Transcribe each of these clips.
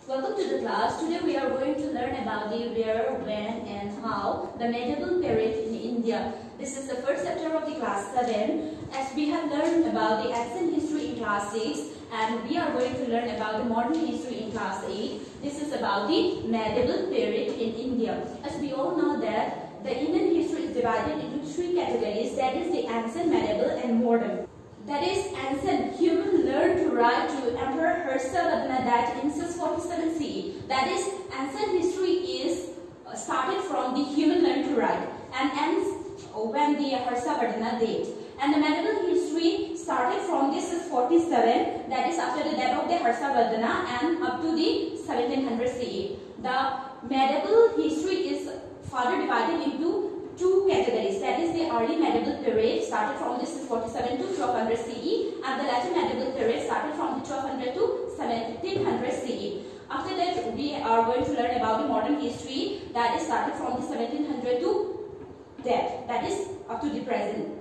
Welcome to the class. Today we are going to learn about the where, when and how the medieval period in India. This is the first chapter of the class 7. As we have learned about the ancient history in class 6 and we are going to learn about the modern history in class 8. This is about the medieval period in India. As we all know that the Indian history is divided into 3 categories, that is the ancient, medieval and modern. That is, ancient, human learned to write to Emperor Harshavardhana died in 647 CE. That is, ancient history is started from the human learned to write and ends when the Harshavardhana died. And the medieval history started from the 647, that is after the death of the Harshavardhana, and up to the 1700 CE. The medieval history is further divided into 2 categories, that is the early medieval period started from the 647 to 1200 CE and the later medieval period started from the 1200 to 1700 CE. After that we are going to learn about the modern history that is started from the 1700 to that is up to the present.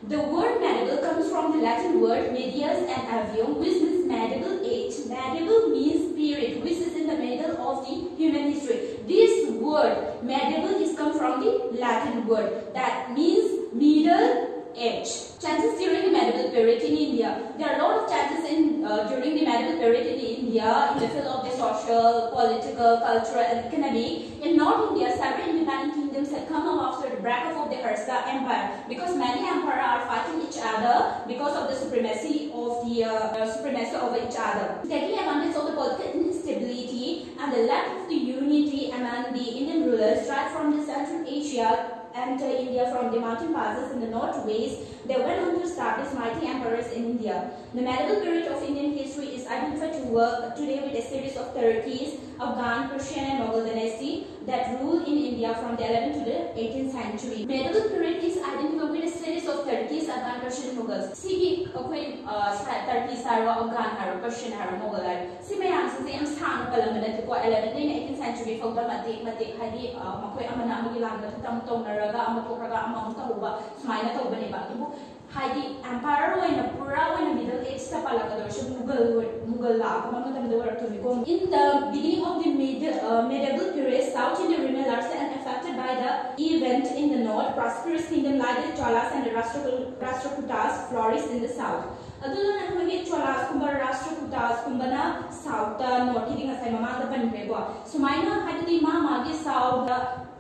The word medieval comes from the Latin word medius and avium, which means medieval age. Medieval means period which is in the middle of the human history. This word medieval is come from the Latin word that means middle age. Chances during the medieval period in India. There are a lot of chances during the medieval period in India in the field of the social, political, cultural and economic. In North India, several independent kingdoms had come up after the breakup of the Harsa Empire because many emperors are fighting each other because of the supremacy of over each other. Taking advantage of the political instability and the lack of the unity among the Indian rulers right from the Central Asia enter India from the mountain passes in the northwest, they went on to establish mighty emperors in India. The medieval period of Indian history is identified today with a series of Turkish, Afghan, Persian and Mughal dynasty that ruled in India from the 11th to the 18th century. Medieval period is identified with a series of Turkish, Afghan, Persian and Mughals. Sigi Turkish, Afghan, Persian and Mughal. Simayang since am sang palamana to 11th and 18th century for the matik hadi makoi amana amagi langa tam tonaraga amatoraga amamta huba smaina tawbani ba tubu hadi empire oina pura oina middle age ta palakador so Mughal la amatam the word to become. In the beginning of the medieval period, South India remained largely unaffected by the event in the north. Prosperous kingdom like the Cholas and the Rashtrakutas flourished in the south. Aduna nakhoni Cholas kumba Rashtrakutas kumba na south north hiding asai mamanga panrego. Sumaina hadi magi south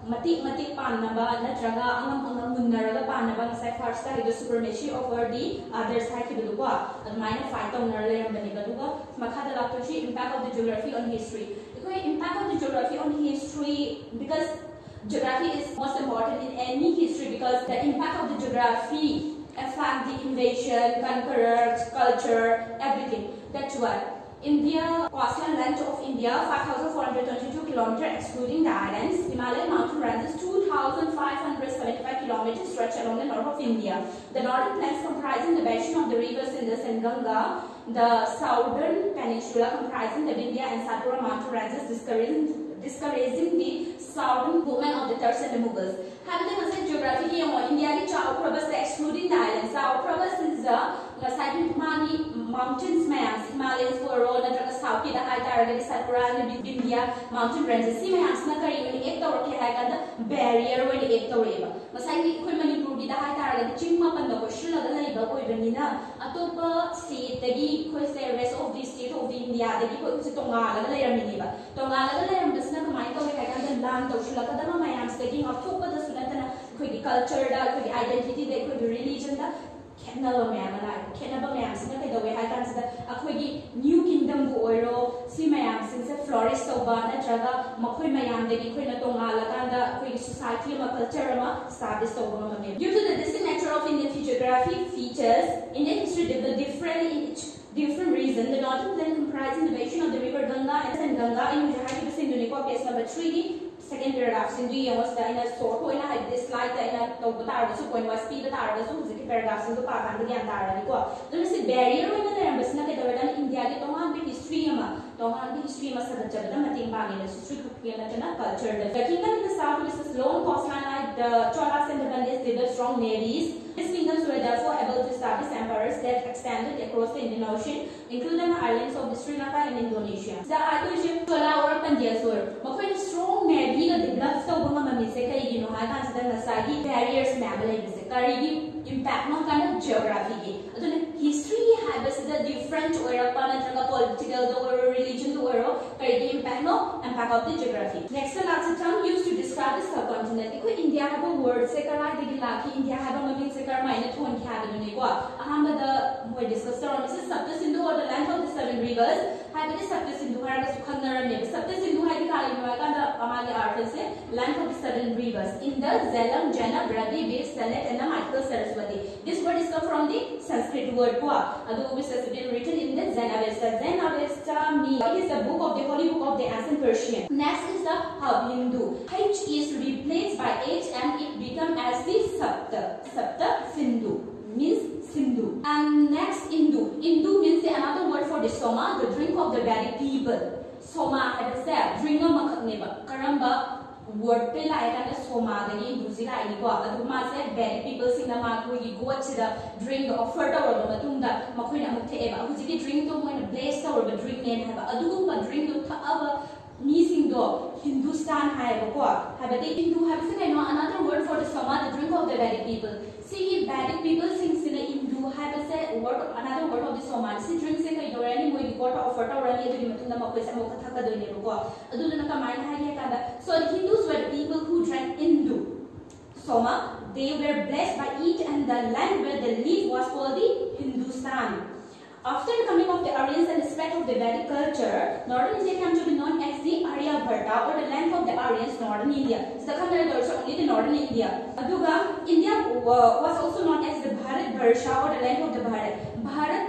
matik panaba natraga angam munnaraga panaba ngasai first ta the supremacy over the other side kiduwa admaina fight on narayambani baduga makhada laptoshi impact of the geography on history. The impact of the geography on history, because geography is most important in any history because the impact of the geography affect the invasion, conquerors, culture, everything. That's why India, coastal length of India 5,422 kilometers excluding the islands. Himalayan mountain ranges 2,575 kilometers stretch along the north of India. The northern plains comprising the basin of the rivers Indus and Ganga. The southern peninsula comprising the Vindhya and Satpura mountain ranges discouraging the southern women of the Turks and the Mughals. Having the geography in India, excluding the islands. South Province is the mountains, Himalayas, Poro, the South, the high target, Satpura, and the Vindhya mountain ranges. See, my hands not carrying the barrier when the 8th or Masai Manipur, the high target, the Chimap, the Koshula, the Labor, Oivanina, Atopa state, the rest of the state of India, the people who Tonga, the Layer Miniba. Tonga, the Layer does not mind the land of Shulakadama, my arms taking up the Sunatana, could be culture, could be identity, there could be religion. Kenaba Mamma, Kenaba Mams, not the way I consider a new kingdom oiro, see my arms since a florist of Bana Traga, Makoi Mayam, the Quina Tonga, the society of culture, service of due to the distinct nature of Indian geographic features, Indian history different in different reasons. The northern plain comprising the basin of the river Ganga and Ganga in Jahati Sindhu case number 3. Second paragraph Sindhu was the in a sort point I dislike the in a Tobatar, the point was speed the Tarvasu, the paragraphs in the park and the Antara. There is a barrier in the Ambassador in India, the history, the history must have the Mating Bang, the history of culture. The kingdom in the south is a slow coastline like the Cholas and the Bandis did the strong navies. These kingdoms were therefore able to establish empires that extended across the Indian Ocean, including the islands of Sri Lanka and Indonesia. The Chola masagi barriers map leibse karigi impact no kind of geography gi aduna history habis the different oirapa natraga political or religion or karigi impact no impact of the geography. Next last term used to describe the subcontinent ko India have a word se karai digi laki India have a meaning se kar maina thon ki have duni ko ahamba the we discuss on this is Sapta Sindhu or the land of the seven rivers have the Sapta Sindhu har ga sukhanara ne Sapta Sindhu hai kali ma ka the amali article se land of the seven rivers in the Zelam Jana Bradi Base Sanet and the Michael Saraswati. This word is come from the Sanskrit word kwa adu which has been written in the Zenavesta. Zenavesta means is the book of the holy book of the ancient Persian. Next is the Hindu. H is replaced by H and it becomes as the Sapta. Sapta Sindhu means Sindhu. And next Hindu. Hindu means another word for the Soma, the drink of the Vedic people. Soma had said drink of makneba karamba word pe lai kan Soma dagi Hindu lai ni ko adu ma se Vedic people sing na ma ko gi go chida drink offer ta or matung da makoi na muk the eba hu ji drink to mo na bless ta or drink ne ha adu ma drink to tha aba meaning do Hindustan hai ko ha ba de Hindu have se no another word for the Soma, the drink of the Vedic people. See Vedic people sings in Hindu have a word another word of the Soma. See drink se kai dorani mo gi ko ta offer ta or ani adu matung da makoi sa mo ka tha ka do ne ko adu na ka mai ha ya ka da. So the Hindus were the people who drank Hindu Soma. They were blessed by it and the land where they lived was called the Hindustan. After the coming of the Aryans and the spread of the Vedic culture, northern India came to be known as the Aryabharta or the land of the Aryans, northern India. So the country is also only the northern India. Aduga, India was also known as the Bharat Barsha or the land of the Bharat. Bharat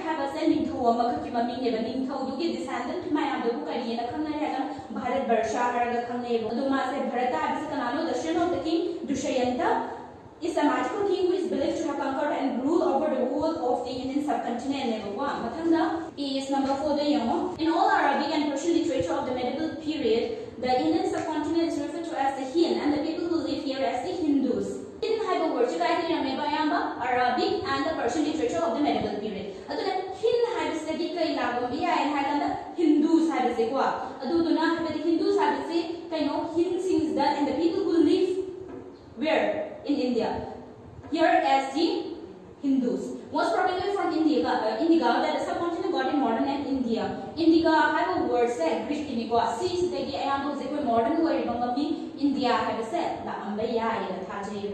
have a sending to a Makakimami never being told to get descendant to my Abdukari and a Kanara Bharat Barsha or the Kanebo. Aduma said Bharata is Kanano, the son of the king Dushayanta. Is a magical king who is believed to have conquered and ruled over the whole of the Indian subcontinent. Matanda is number 4 the Yomo. In all Arabic and Persian literature of the medieval period, the Indian subcontinent is referred to as the Hind and the people who live here as the Hindus. Indian have a word to Arabic and the Persian literature of the medieval period. Aduna Hind have a study kai lagambia and had the Hindus have a sequa. Aduna have the Hindus have a say kind of Hind sings that and the people who live where? In India. Here as the Hindus. Most probably from Indica that the subcontinent got in modern and India. Indica have a word said Greek Indica. See the ayam was modern word India have a said the Ambaya and the Taji.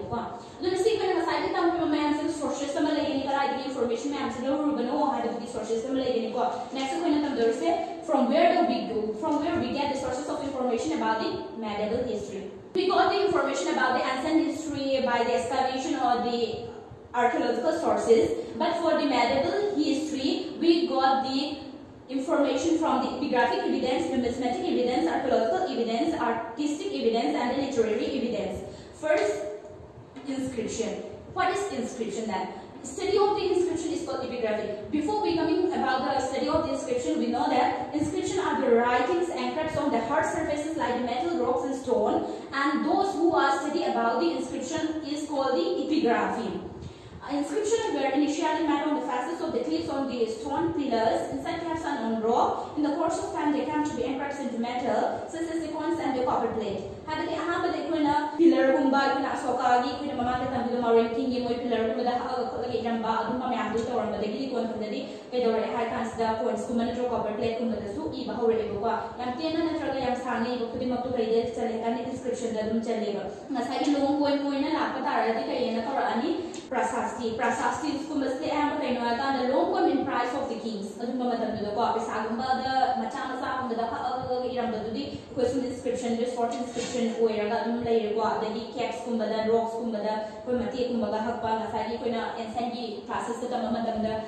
The secret of the side of man sources some information man Rubano had the sources next from where we get the sources of information about the medieval history. We got the information about the ancient history by the excavation or the archaeological sources, but for the medieval history, we got the information from the epigraphic evidence, numismatic evidence, archaeological evidence, artistic evidence, and the literary evidence. First, inscription. What is inscription then? Study of the inscription is called epigraphy. Before we coming about the study of the inscription, we know that inscription are the writings anchored on the hard surfaces like the metal, rocks, and stone. And those who are study about the inscription is called the epigraphy. Inscriptions were initially made on the facets of the cliffs on the stone pillars, inside caves and on rock. In the course of time, they came to be anchored into metal, such as the coins and the copper plate. Had the pillar gumba, Sokagi, Mamma, the Marin King, pillar, with the Ramba, Mamma, the Gilicon, the high cans, the coins, Kumanatro, copper plate, the Su, Eva, Horeba, Yamtiana, and Tragayam Sani, put him up to pay the inscription, the Lumcheleva. Nasai long going, Lapatara, the Korani, Prasasti is Kumasi and the long common price of the kings. The copy Sagamba, the Machamasa, the question inscription, this sort inscription, where the caps Kumbada, rocks Kumbada, Kumati Kumbaga Hapa, Nasai Kuna, and Sandy classes the Mamma,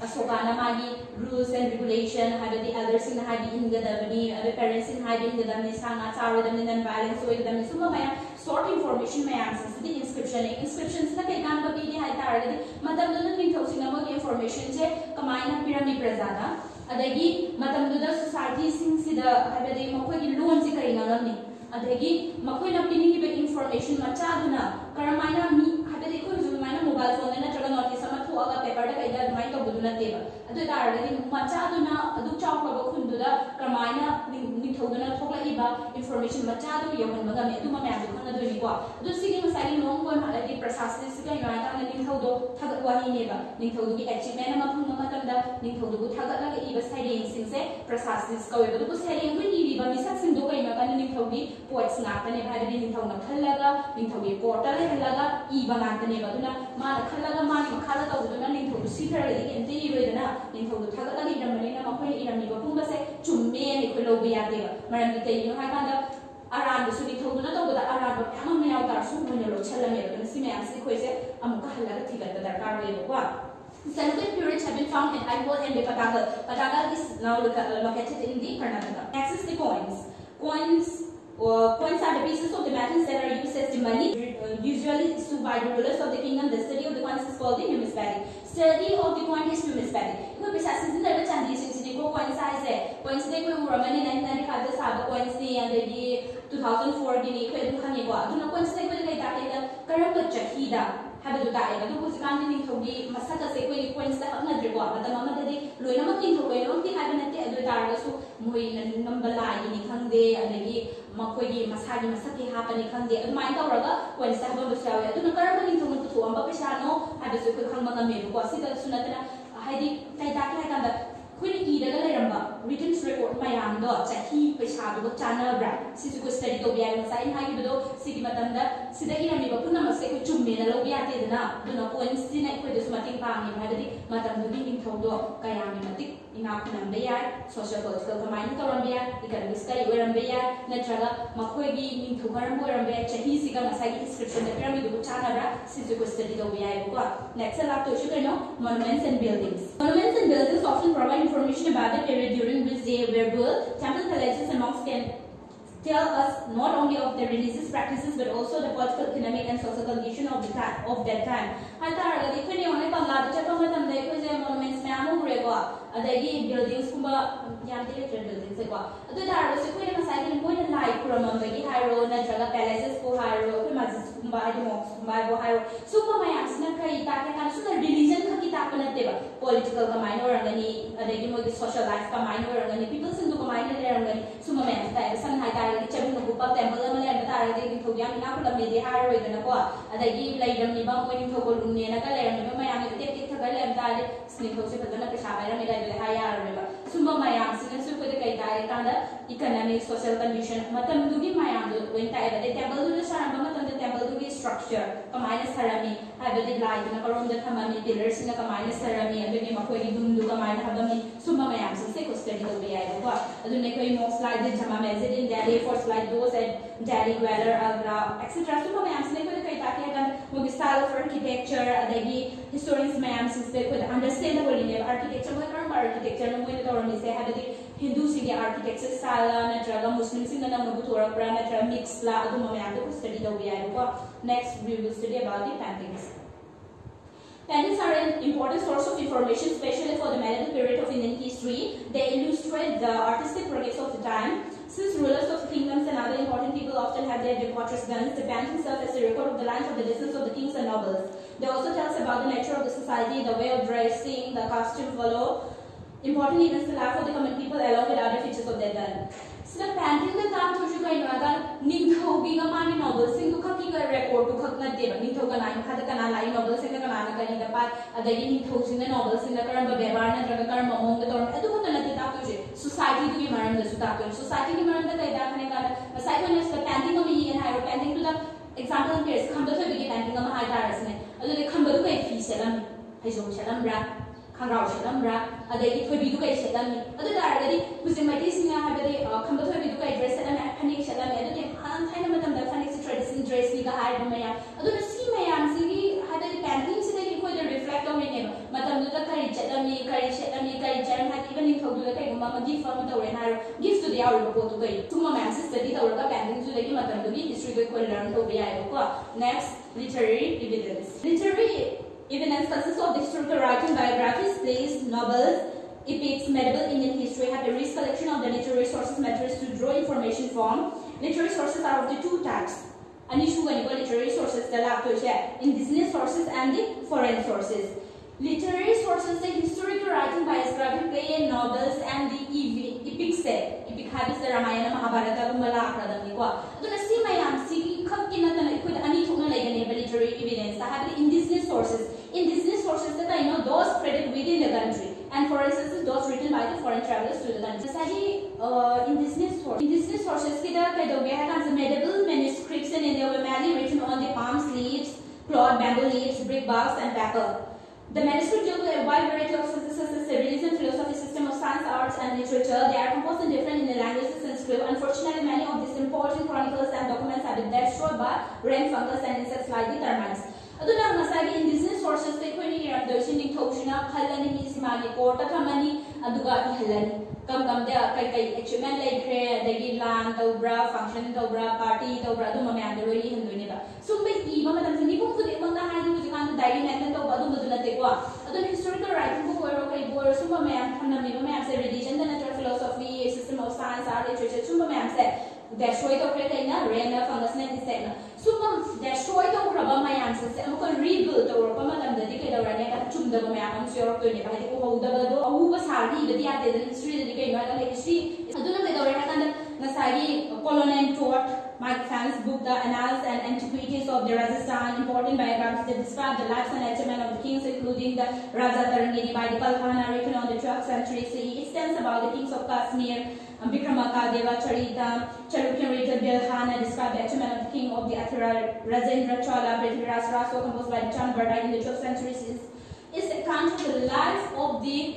Asokana Magi, rules and regulation, have the others in hiding the other parents in hiding the Nisana, Tara, the Minan Violence, so the Sumaya, sort information may answer the inscription. Inscriptions like a number of Madam Dunan Tosin about information, Kamina Pyramid Prezana, Adagi, Madam Duda society since the Habadi Mokoi loans in Karinami, Adagi, Makoina Pinning information, Machaduna, Karamina, Habadi Kuzumina mobile phone and a Traganoti, some two other paper that might have Buduna table. At the Machaduna, Adu Chapa Kundula, Karamina, ningthoduna thoklaiba information machadu yohan magami aduma mayam du khana doi ko adu sigi masai long ko ma adi prasasni siga yana ta ningthodo thagat wani neba ningthodu gi achievement ma phung ma tamda ningthodu bu thagat la iba saying sing se prasasni ko be du saying bu ni ba misak sing do kai ma kan ningthodi poets na ta ne ba di ningthona khallaga ningthodi portal halaga iba na ta ne ba duna ma khallaga ma ni khala ta duna ningthodu sikara di ente ibe dana ningthodu thagat la iram ne na ma khoi iram ni ba phung ba se chumme ni ko lo bi ya de maram ni te no ha kan da aran su ni thodu na to da aran ba ama me yaw tar su mo lo chala me ba si me am si khoi se am ka halaga thigat da dar we ba Celebrate periods have been found in Aibol and Patagal. Patagal is now located in the Karnataka. Next is the coins. Coins are the pieces of the metals that are used as the money, usually issued by the rulers of the kingdom. The study of the coins is called the numismatic. Study of the coin is numismatic. Iko bisa season level chandi sini ko coin size hai. Coins de ko uramani 1995 da sab coins ni adagi 2004 gini ko edu khani ko. Aduna coins de ko kai ta kai karam ka chahi da. Habis itu tak, itu kusikan ni thodi masa kasi koi coins dah nak jadi buat, macam mana tadi, loina makin thodi, loina makin habis nanti ada targa su, mui nambala ini khande, ada lagi makoi masa ke apa ni khande, itu main tahu raga coins dah habis bersiaw, itu nak kerana ni thodi tu amba pesano, habis itu khang mana melu, kuasi tu sunatnya, hadi kai tak kai kan dah. Kuni ida ga leramba written record mayam do chahi paisa do channel bra sisu ko study do biya ma sai ha gi do sigi matam da sida ira mi ba punna ma se ko chumme na lo biya te na do na ko insti na ko de sumating pa ni ma de matam du ding thau do kaya mi matik ina ko nam biya social political ka mai ka ram biya economic study we ram biya na traga ma ko gi ning thu garam bo ram biya chahi siga ma sai description da pyramid do channel bra sisu ko study do biya ko next la to shu no monuments and buildings often provide information about the period during which they were built. Temple collections and monks can tell us not only of the religious practices but also the political, economic, and social condition of that time. Hata agadi kuni only Bangla the chapter matam dai ko je monuments me amu re ko adagi buildings kumba yam intellectual buildings se ko adu dar se ko ne masai ni mo ne lai kuramam bagi hairo na jaga palaces ko hairo ko masjid kumba adi monks kumba bo hairo super mayam sina kai ta kan su religion ka kita panate ba political ka minor rangani adagi mo social life ka minor rangani people sindu ka minor rangani suma mayam ta san hai ta chabi no ko temple ma le ta ra de ko yam ina ko la me de hairo idana ko adagi laidam ni ba ko ni ko ne na ka le ram me mayam te te thaga le am ta le sni ko se padana pe sha ba me le ha ya ra ba suma mayam sina su ko de kai ta ka da economic social condition matam du gi mayam du when ta ba de temple du sa ba matam de temple du gi structure ka minus harami ha ba de lai na ka rom de thama mi pillars na ka minus harami adagi ma ko gi dum du ka minus ha ba mi suma mayam se ko study do be ai ko adu ne ko mo slide de jama me in Delhi for slide those at Delhi Gwalar Agra etc suma mayam se ko de kai ta ka mo gi style of architecture adagi historians mayam se ko understandable in architecture mo karam architecture no mo to rom se ha de Hindu sing architecture style na traga Muslim sing na mo butura pra na tra mix la adu mo mayam ko study do be ai ko next we will study about the paintings. Paintings are an important source of information, especially for the medieval period of Indian history. They illustrate the artistic progress of the time. Since rulers of kingdoms and other important people often had their departures guns, the paintings serve as a record of the life of the distance of the kings and nobles. They also tell us about the nature of the society, the way of dressing, the costume follow, important events in the life of the common people, along with other features of their time. So the painting the काम तो जो कहीं ना अगर निंथौ भी का मानी novel Singh तो खकी का record तो खक न देवा निंथौ का नाम खाते का ना लाई novel सिंह का ना कहीं ना पार अदगी निंथौ सिंह का novel सिंह का करम बेबार ना जगह करम ममोंग का तोड़ ऐतो होता नहीं था तुझे society तो की मरण दे सुता तो society की मरण दे कहीं दाखने का मसाई को नेस का painting को भी ये है और painting तो द example के खम तो भी के painting का महा इतार इसने अदो दे खम बदु का एक फीस है लम है जो शलम ब्रा खाराव शलम ब्रा अदगी थोड़ी भी तो का शलम अदो दार अदगी मुझे मटी सिंह है बदे खम तो भी तो का dress फनिक शलम अदो दे हाँ थाई ना मतलब द फनिक से traditional dress निका हार बमेया अदो न सी मयाम सिंगी हाथे painting से देखिए कोई जो reflect हो रही है मतलब तो करी शलमी करी जर्म हाथी बनी थोड़ी तो कहीं गुम्मा में gift फॉर्म तो उड़े ना gift तो दिया उड़े को तो कहीं तुम मयाम से study तो उड़े का painting जो देखिए मतलब तो भी history को learn तो भी आएगा को next literary evidence consists of the historical writing, biographies, plays, novels, epics. Medieval Indian history had a rich collection of the literary sources materials to draw information from. Literary sources are of the two types. Anishu literary sources, the indigenous sources and the foreign sources. Literary sources, the historical writing, biography, play, novels, and the epics. Epic habis Ramayana Mahabharata gumbala akradam ko aduna si mayam si khakki na tan ikoi ani thokna laigane literary evidence ta habis indigenous sources that I know those spread within the country, and for instance those written by the foreign travelers to the country. Indigenous sources kita the medieval manuscripts, and they were mainly written on the palm leaves, cloth, bamboo leaves, brick barks, and paper. The manuscripts deal with a wide variety of subjects, religion, philosophy, system of science, arts, and literature. They are composed and different in the languages and script. Unfortunately, many of these important chronicles and documents have been destroyed by rain, fungus, and insects like the termites. Aduna masagi indigenous sources te khoi ni ram do sin ning thoshina khalani mi simagi kota thamani aduga ihalani kam da kai achievement lai khre dagi lan tobra function tobra party tobra adu mamyam de roi handoi ba sum be ki ma madam ni bung fude mangna ha du jikan diary method to adu maduna te ko adu historical writing book or kai bor sum mamyam thamna mi mamyam se religion the natural philosophy system of science art literature sum mamyam se destroy to kre kai na rain na fungus na insect na sum destroy to kraba mayam se amko rebuild to ro ma dam da di kai da rane ka chum da mayam am sure to ne ba di ko ho da ba do ahu ba sari da di ate da history da di kai na da history aduna me da ro ka da nasari colonial taught Mike Phan's book The Annals and Antiquities of the Rajasthan, important biographies that describe the lives and achievements of the kings, including the Raja Tarangini by the Kalhana, written on the 12th century CE. It stands about the kings of Kashmir, Vikramaka-deva Charita, Chalukyan written Bilhana, describe the achievement of the king of the Athira, Rajendra Chola, Prithviraj Raso, composed by Chanbarda in the 12th century. Is a account of the life of the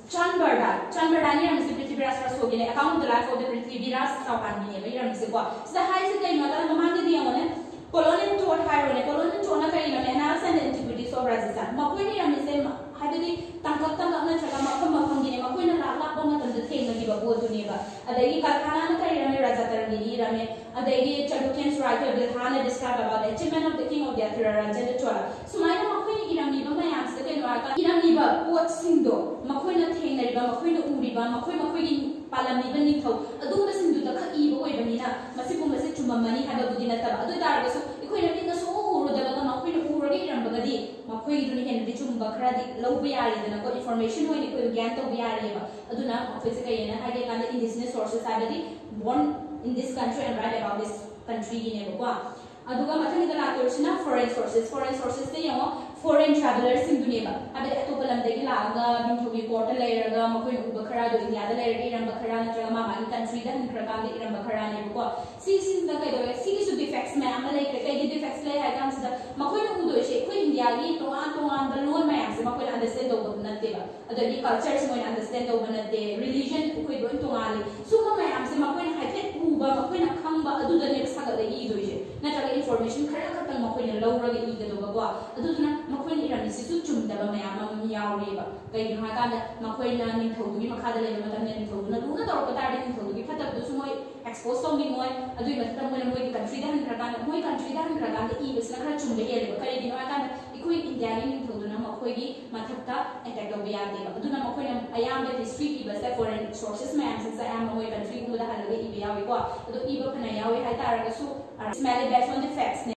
Chanbarda ni ramisi Prithviraj Raso gine account of the life of the Prithviraj Chauhan gine ba ramisi ko so high se kai no ta mamang di amone colonial taught hyrone colonial taught na kai no annals and antiquities of Rajasthan makoi ni ramisi habidi tangkap na chaga makam gine makoi na la ba matam de theng ni ba bo tu ni ba adai Kalhana na kai rame Raja Tarangini rame adai Chalukyan's writer Bilhana describe about the achievement of the king of the Athira Rajendra Chola so mai makoi ni irami ba mayam se kai no ka irami ba pot singdo makoi na theng na ba makoi na uri ba makoi gi palami ba ni thau adu ba sindu da kha i ba oi ba ni na masi kum masi chumamani ha ba budina ta adu tar ga so ikoi na ni na so uru da ba makoi na uru ri ram ba ga di makoi du ni hen di chum ba khra di lo ba yari da na ko information hoi ni ko gyan to ba yari ba adu na makoi se kai na ha ge kan indigenous sources ha di born in this country and write about this country gi ne ba aduga mathani da la torsina foreign sources te yo foreign travelers sing duneba abe atopa lamdagi laaga binthogi port layraga makoi uba khara do india da layri ram bakhara na traga ma mani country da hin khara ga iram bakhara ne ko si da kai do si su defects ma am like kai gi defects lay ha kam sa makoi na udo she koi india gi to an da lon ma am se makoi understand do na te ba adagi culture se moi understand do na te religion koi do to ali su ma am se makoi na haithet uba makoi na khamba adu da ne sa ga da gi do she na traga information khara khatang makoi na lawra ga i ga do ba adu na makoi ni rami sisu chumda ba mayam am yauri ba kai ha ka da makoi na ning thodu gi makha da le ma tam ne ning thodu na du na tor ko ta ning thodu gi phatak du su moi expose to mi moi adu ma tam mo moi country da han kra ka moi country da han kra ka i bes na khra chumda ye le kai gi ha ka ikoi india ni ning thodu na makoi gi mathak ta attack do ya de ba adu na makoi na ayam da history ki ba sa foreign sources ma am sa am moi country ku da han le i be yawi ko adu i ba phana yawi ha ta ra ga su smelly based on the facts